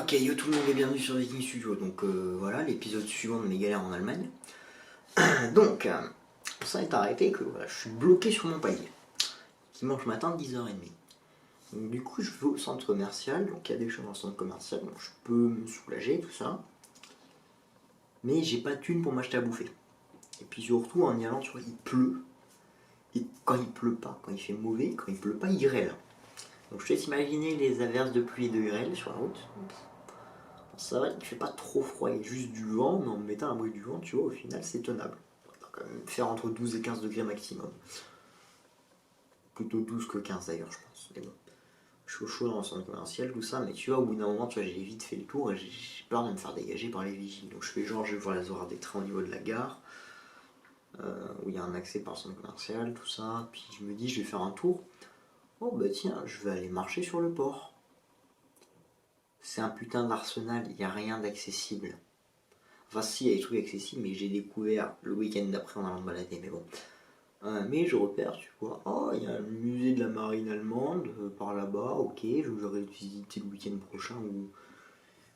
Ok, yo tout le monde et bienvenue sur Viking Studio. Donc voilà, l'épisode suivant de mes galères en Allemagne. Donc, ça est arrêté que voilà, je suis bloqué sur mon palier. Dimanche matin, 10h30. Donc du coup, je vais au centre commercial. Donc il y a des choses dans le centre commercial, donc je peux me soulager, tout ça. Mais j'ai pas de thune pour m'acheter à bouffer. Et puis surtout, en y allant, tu vois, il pleut. Et quand il pleut pas, quand il fait mauvais, quand il pleut pas, il grêle. Donc je te laisse imaginer les averses de pluie et de grêle sur la route. Ça va, il fait pas trop froid, il y a juste du vent, mais en mettant un bruit du vent, tu vois, au final, c'est tenable. On va quand même faire entre 12 et 15 degrés maximum. Plutôt 12 que 15 d'ailleurs, je pense. Mais bon, je suis au chaud dans le centre commercial, tout ça, mais tu vois, au bout d'un moment, tu vois, j'ai vite fait le tour et j'ai peur de me faire dégager par les vigiles. Donc je fais genre, je vais voir les horaires des trains au niveau de la gare, où il y a un accès par le centre commercial, tout ça. Puis je me dis, je vais faire un tour. Oh bah tiens, je vais aller marcher sur le port. C'est un putain d'arsenal, il n'y a rien d'accessible. Enfin si, il y a des trucs accessibles, mais j'ai découvert le week-end d'après en allant me balader, mais bon. Mais je repère, tu vois, oh, il y a le musée de la marine allemande, par là-bas, ok, j'aurai le visiter le week-end prochain, ou...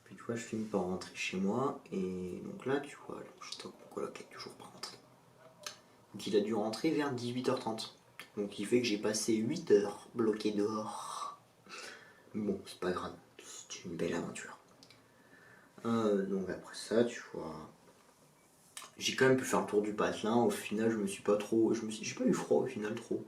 Puis tu vois, je finis par rentrer chez moi, et donc là, tu vois, je stoppe mon coloc est toujours pas rentré. Donc il a dû rentrer vers 18h30. Donc il fait que j'ai passé 8 heures bloqué dehors. Bon, c'est pas grave, c'est une belle aventure. Donc après ça, tu vois, j'ai quand même pu faire le tour du patelin. Au final, je me suis pas trop, j'ai pas eu froid au final trop.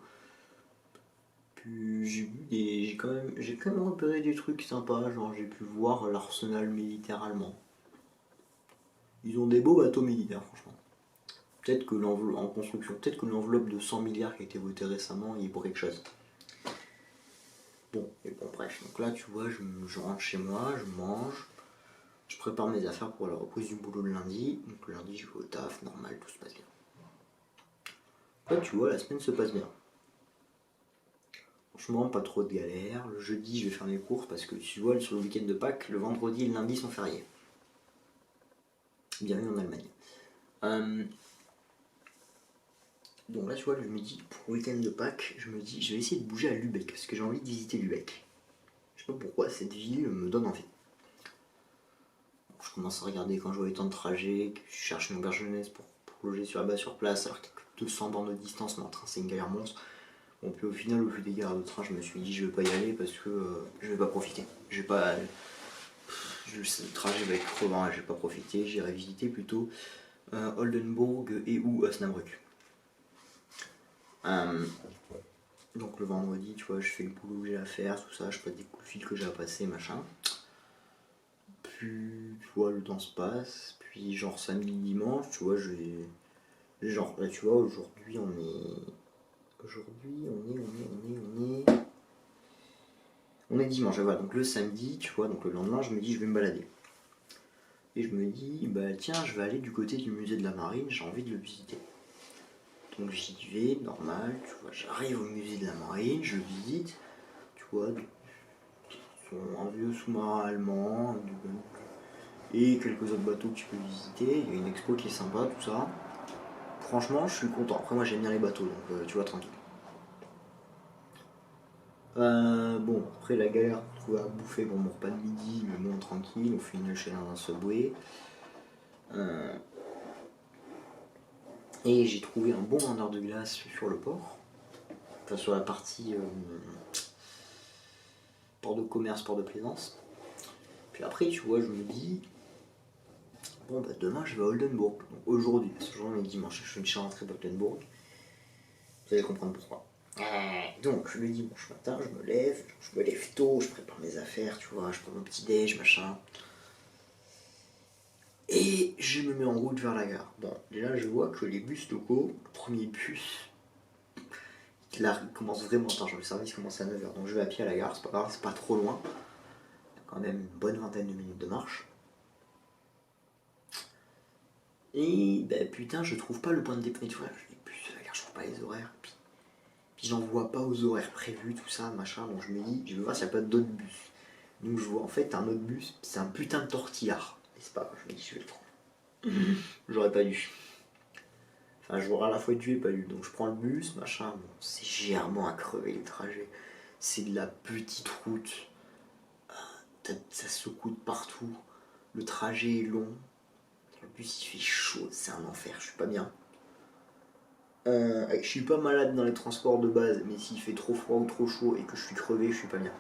Puis j'ai quand même repéré des trucs sympas. Genre j'ai pu voir l'arsenal militaire allemand. Ils ont des beaux bateaux militaires, franchement. Peut-être que l'enveloppe en construction, peut-être que l'enveloppe de 100 milliards qui a été votée récemment, il est pour quelque chose. Bon, et bon bref. Donc là, tu vois, je rentre chez moi, je mange. Je prépare mes affaires pour la reprise du boulot le lundi. Donc le lundi, je vais au taf, normal, tout se passe bien. Là, tu vois, la semaine se passe bien. Franchement, pas trop de galères. Le jeudi, je vais faire mes courses parce que tu vois, sur le week-end de Pâques, le vendredi et le lundi sont fériés. Bienvenue en Allemagne. Donc là, tu vois, je me dis, pour le week-end de Pâques, je me dis, je vais essayer de bouger à Lübeck parce que j'ai envie de visiter Lübeck. Je sais pas pourquoi cette ville me donne envie. Donc, je commence à regarder quand je vois les temps de trajet, que je cherche une auberge jeunesse pour loger sur place, alors qu'il y a que 200 bornes de distance, mais en train, c'est une galère monstre. Bon, puis au final, au vu des gares de train, je me suis dit, je vais pas y aller parce que je vais pas profiter. Je vais pas. Le trajet va être crevant, je vais pas profiter. J'irai visiter plutôt Oldenburg et ou Osnabrück. Donc le vendredi, tu vois, je fais le boulot que j'ai à faire, tout ça, je passe des coups de fil que j'ai à passer, machin. Puis, tu vois, le temps se passe. Puis, genre samedi, dimanche, tu vois, je vais. Genre, là, tu vois, aujourd'hui, on est. Aujourd'hui, on est dimanche, voilà. Donc le samedi, tu vois, donc le lendemain, je me dis, je vais me balader. Et je me dis, bah tiens, je vais aller du côté du musée de la marine, j'ai envie de le visiter. Donc j'y vais, normal, tu vois, j'arrive au musée de la marine, je visite, tu vois, un vieux sous-marin allemand, et quelques autres bateaux que tu peux visiter, il y a une expo qui est sympa, tout ça. Franchement, je suis content. Après, moi j'aime bien les bateaux, donc tu vois, tranquille. Bon, après la galère pour trouver à bouffer pour mon repas de midi, mais bon, tranquille, on fait une échelle dans un Subway. Et j'ai trouvé un bon vendeur de glace sur le port, enfin sur la partie port de commerce, port de plaisance. Puis après, tu vois, je me dis, bon, bah demain je vais à Oldenburg. Donc aujourd'hui, parce que aujourd'hui on est dimanche, je suis une rentrée d'Oldenburg. Vous allez comprendre pourquoi. Donc le dimanche matin, je me lève tôt, je prépare mes affaires, tu vois, je prends mon petit déj, machin. Et je me mets en route vers la gare. Bon, déjà je vois que les bus locaux, le premier bus, là, il commence vraiment tard, genre le service commence à 9h. Donc je vais à pied à la gare, c'est pas grave, c'est pas trop loin. Il y a quand même une bonne vingtaine de minutes de marche. Et ben putain, je trouve pas le point de dépôt. Tu vois, les bus de la gare, je trouve pas les horaires. Puis j'en vois pas aux horaires prévus, tout ça, machin. Donc je me dis, je vais voir s'il n'y a pas d'autres bus. Donc je vois en fait un autre bus, c'est un putain de tortillard. Et c'est pas grave, je me dis, je vais le prendre. J'aurais pas dû. Enfin, j'aurais à la fois dû et pas dû. Donc je prends le bus, machin. Bon, c'est généralement à crever les trajets. C'est de la petite route. ça secoue de partout. Le trajet est long. Le bus il fait chaud, c'est un enfer, je suis pas bien. Je suis pas malade dans les transports de base, mais s'il fait trop froid ou trop chaud et que je suis crevé, je suis pas bien.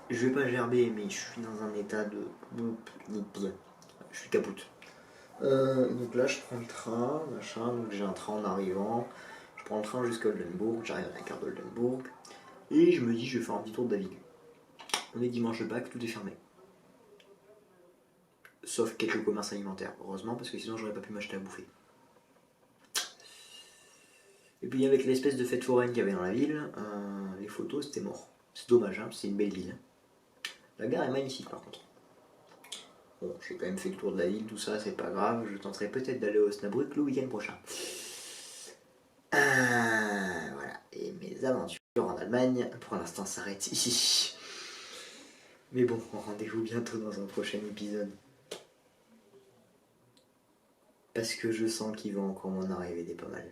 Je vais pas gerber, mais je suis dans un état de... Je suis capoute. Donc là, je prends le train, machin, donc j'ai un train en arrivant. Je prends le train jusqu'à Oldenbourg, j'arrive à la gare d'Oldenbourg. Et je me dis, je vais faire un petit tour de Davigu. On est dimanche de Pâques, tout est fermé. Sauf quelques commerces alimentaires, heureusement, parce que sinon j'aurais pas pu m'acheter à bouffer. Et puis avec l'espèce de fête foraine qu'il y avait dans la ville, les photos c'était mort. C'est dommage, hein, c'est une belle ville. La gare est magnifique par contre. Bon, j'ai quand même fait le tour de la ville, tout ça, c'est pas grave. Je tenterai peut-être d'aller au Osnabrück le week-end prochain. Voilà, et mes aventures en Allemagne, pour l'instant, s'arrêtent ici. Mais bon, rendez-vous bientôt dans un prochain épisode. Parce que je sens qu'il va encore m'en arriver des pas mal.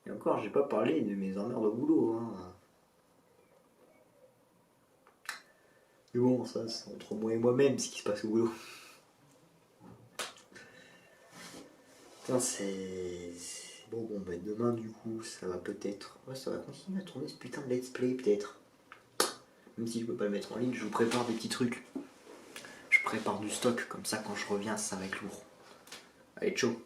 Et encore, j'ai pas parlé de mes emmerdes au boulot. Hein. Mais bon, ça, c'est entre moi et moi-même ce qui se passe au boulot. Putain, c'est... Bon, bah demain, du coup, ça va peut-être... Ouais, ça va continuer à tourner ce putain de let's play, peut-être. Même si je peux pas le mettre en ligne, je vous prépare des petits trucs. Je prépare du stock, comme ça, quand je reviens, ça va être lourd. Allez, ciao.